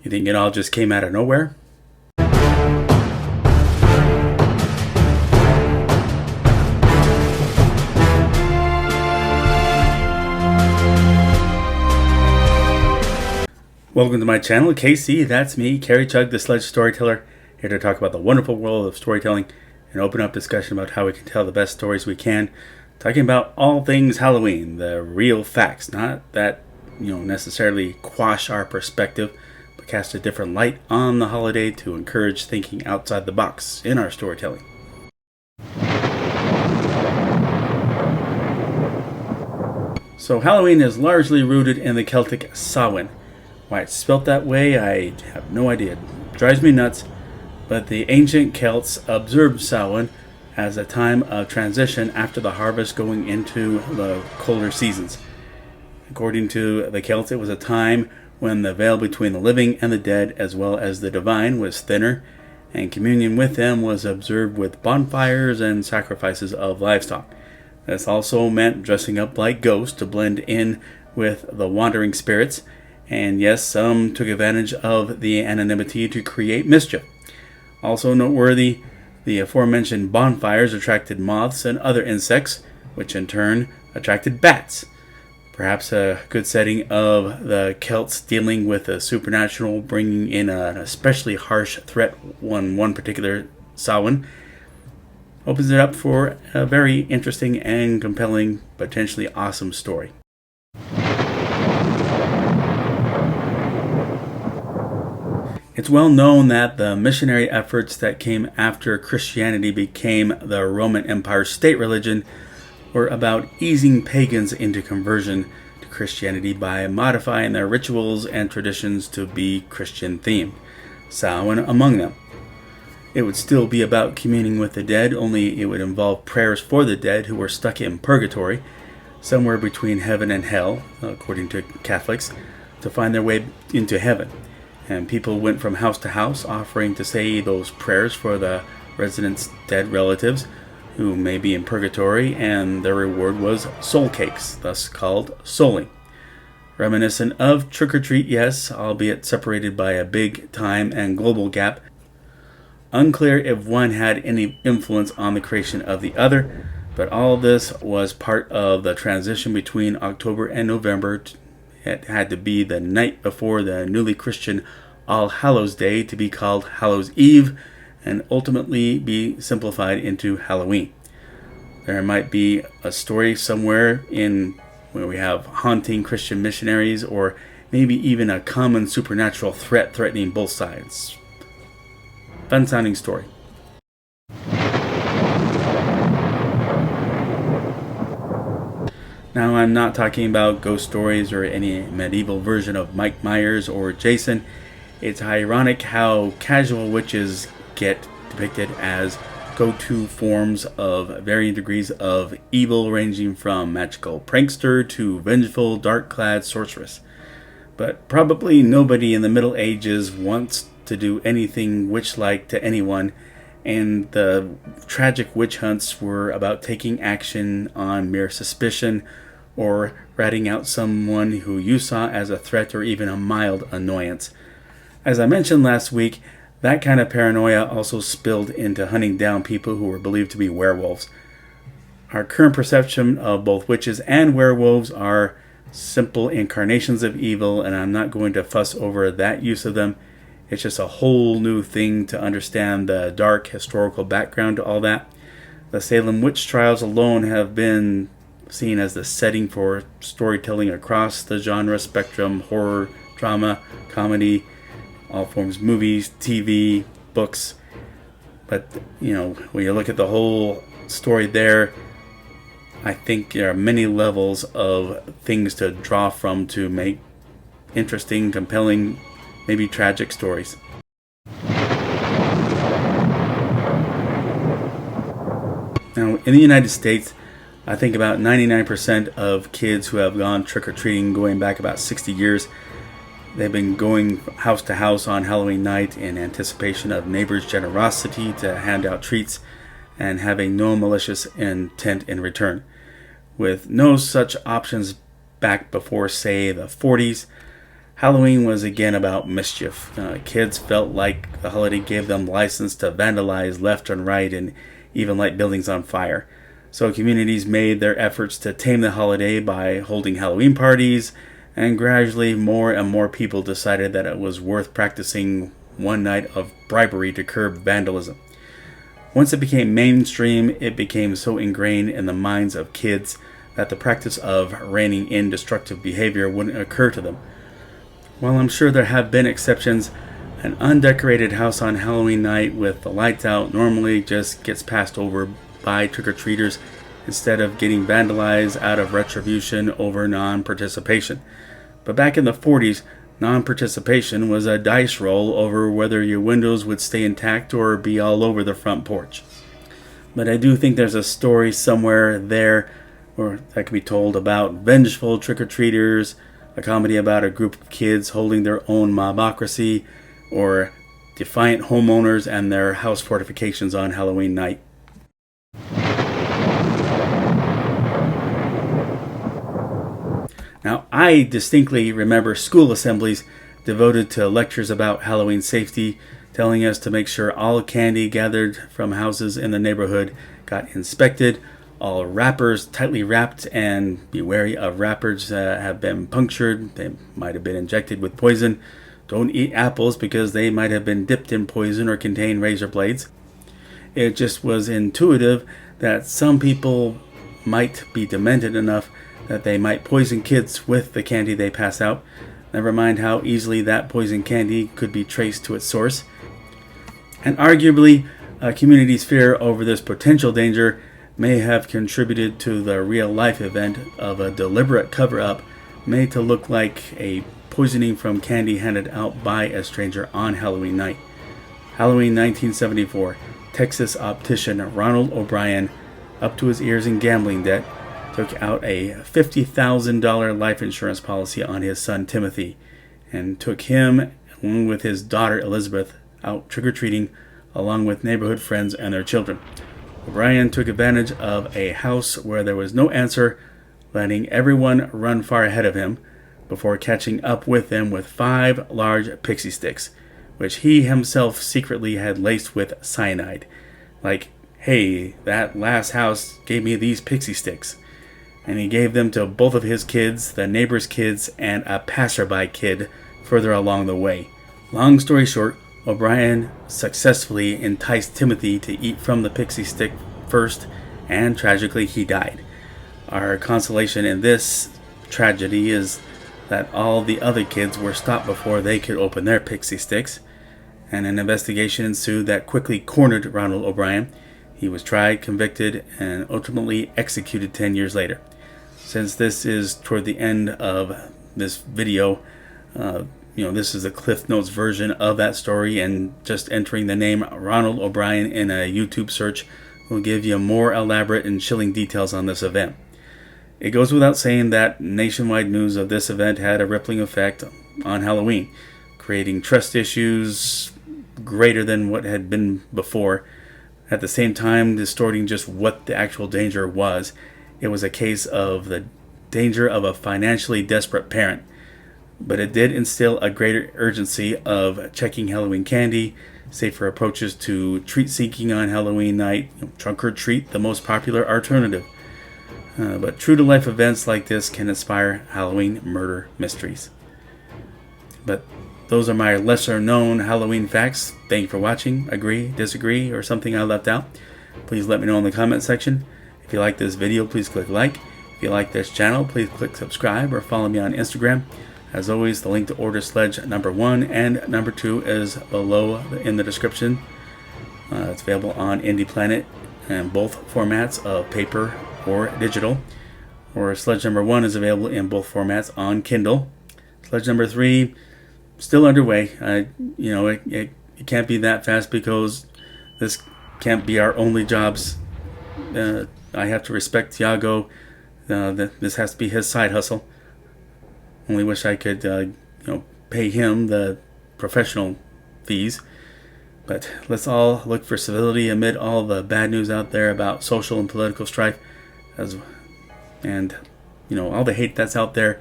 You think it all just came out of nowhere? Welcome to my channel, KC. That's me, Carrie Chug, the Sledge Storyteller, here to talk about the wonderful world of storytelling and open up discussion about how we can tell the best stories we can. Talking about all things Halloween, the real facts, not that necessarily quash our perspective, but cast a different light on the holiday to encourage thinking outside the box in our storytelling. So Halloween is largely rooted in the Celtic Samhain. Why it's spelt that way, I have no idea. It drives me nuts, but the ancient Celts observed Samhain as a time of transition after the harvest going into the colder seasons. According to the Celts, it was a time when the veil between the living and the dead, as well as the divine, was thinner, and communion with them was observed with bonfires and sacrifices of livestock. This also meant dressing up like ghosts to blend in with the wandering spirits, and yes, some took advantage of the anonymity to create mischief. Also noteworthy, the aforementioned bonfires attracted moths and other insects, which in turn attracted bats. Perhaps a good setting of the Celts dealing with the supernatural, bringing in an especially harsh threat on one particular Samhain, opens it up for a very interesting and compelling, potentially awesome story. It's well known that the missionary efforts that came after Christianity became the Roman Empire's state religion were about easing pagans into conversion to Christianity by modifying their rituals and traditions to be Christian themed, Samhain among them. It would still be about communing with the dead, only it would involve prayers for the dead who were stuck in purgatory, somewhere between heaven and hell, according to Catholics, to find their way into heaven. And people went from house to house offering to say those prayers for the residents' dead relatives who may be in purgatory, and their reward was soul cakes, thus called souling. Reminiscent of trick-or-treat, yes, albeit separated by a big time and global gap. Unclear if one had any influence on the creation of the other, but all this was part of the transition between October and November. It had to be the night before the newly Christian All Hallows Day to be called Hallows Eve, and ultimately be simplified into Halloween. There might be a story somewhere in where we have haunting Christian missionaries, or maybe even a common supernatural threat threatening both sides. Fun sounding story. Now, I'm not talking about ghost stories or any medieval version of Mike Myers or Jason. It's ironic how casual witches get depicted as go-to forms of varying degrees of evil, ranging from magical prankster to vengeful, dark-clad sorceress. But probably nobody in the Middle Ages wants to do anything witch-like to anyone, and the tragic witch hunts were about taking action on mere suspicion or ratting out someone who you saw as a threat or even a mild annoyance. As I mentioned last week, that kind of paranoia also spilled into hunting down people who were believed to be werewolves. Our current perception of both witches and werewolves are simple incarnations of evil, and I'm not going to fuss over that use of them. It's just a whole new thing to understand the dark historical background to all that. The Salem witch trials alone have been seen as the setting for storytelling across the genre spectrum: horror, drama, comedy, all forms, movies, TV, books. But when you look at the whole story there, I think there are many levels of things to draw from to make interesting, compelling, maybe tragic stories. Now, in the United States, I think about 99% of kids who have gone trick-or-treating, going back about 60 years, they've been going house to house on Halloween night in anticipation of neighbors' generosity to hand out treats and having no malicious intent in return. With no such options back before, say, the 40s, Halloween was again about mischief. Kids felt like the holiday gave them license to vandalize left and right and even light buildings on fire. So communities made their efforts to tame the holiday by holding Halloween parties, and gradually more and more people decided that it was worth practicing one night of bribery to curb vandalism. Once it became mainstream, it became so ingrained in the minds of kids that the practice of reining in destructive behavior wouldn't occur to them. While I'm sure there have been exceptions, an undecorated house on Halloween night with the lights out normally just gets passed over by trick-or-treaters instead of getting vandalized out of retribution over non-participation. But back in the 40s, non-participation was a dice roll over whether your windows would stay intact or be all over the front porch. But I do think there's a story somewhere there, or that could be told, about vengeful trick-or-treaters, a comedy about a group of kids holding their own mobocracy, or defiant homeowners and their house fortifications on Halloween night. Now, I distinctly remember school assemblies devoted to lectures about Halloween safety, telling us to make sure all candy gathered from houses in the neighborhood got inspected, all wrappers tightly wrapped, and be wary of wrappers that have been punctured. They might have been injected with poison. Don't eat apples because they might have been dipped in poison or contain razor blades. It just was intuitive that some people might be demented enough that they might poison kids with the candy they pass out. Never mind how easily that poison candy could be traced to its source. And arguably, a community's fear over this potential danger may have contributed to the real-life event of a deliberate cover-up made to look like a poisoning from candy handed out by a stranger on Halloween night. Halloween 1974, Texas optician Ronald O'Brien, up to his ears in gambling debt, took out a $50,000 life insurance policy on his son Timothy and took him, along with his daughter Elizabeth, out trick-or-treating along with neighborhood friends and their children. O'Brien took advantage of a house where there was no answer, letting everyone run far ahead of him before catching up with them with 5 large pixie sticks, which he himself secretly had laced with cyanide. Like, hey, that last house gave me these pixie sticks. And he gave them to both of his kids, the neighbor's kids, and a passerby kid further along the way. Long story short, O'Brien successfully enticed Timothy to eat from the pixie stick first, and tragically he died. Our consolation in this tragedy is that all the other kids were stopped before they could open their pixie sticks, and an investigation ensued that quickly cornered Ronald O'Brien. He was tried, convicted, and ultimately executed 10 years later. Since this is toward the end of this video, this is a Cliff Notes version of that story, and just entering the name Ronald O'Brien in a YouTube search will give you more elaborate and chilling details on this event. It goes without saying that nationwide news of this event had a rippling effect on Halloween, creating trust issues greater than what had been before. At the same time, distorting just what the actual danger was. It was a case of the danger of a financially desperate parent. But it did instill a greater urgency of checking Halloween candy, safer approaches to treat seeking on Halloween night, trunk or treat, the most popular alternative. But true-to-life events like this can inspire Halloween murder mysteries. But those are my lesser-known Halloween facts. Thank you for watching. Agree, disagree, or something I left out? Please let me know in the comment section. If you like this video, please click like. If you like this channel, please click subscribe or follow me on Instagram. As always, the link to order Sledge number 1 and number 2 is below in the description. It's available on Indie Planet in both formats of paper or digital. Or Sledge number 1 is available in both formats on Kindle. Sledge number 3 still underway. It can't be that fast because this can't be our only jobs. I have to respect Tiago. This has to be his side hustle. Only wish I could, pay him the professional fees. But let's all look for civility amid all the bad news out there about social and political strife, and all the hate that's out there.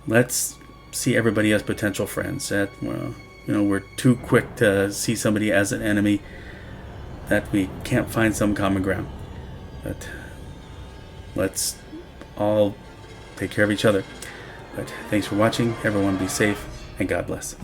Let's see everybody as potential friends. That, well, we're too quick to see somebody as an enemy, that we can't find some common ground. But let's all take care of each other. But thanks for watching. Everyone be safe, and God bless.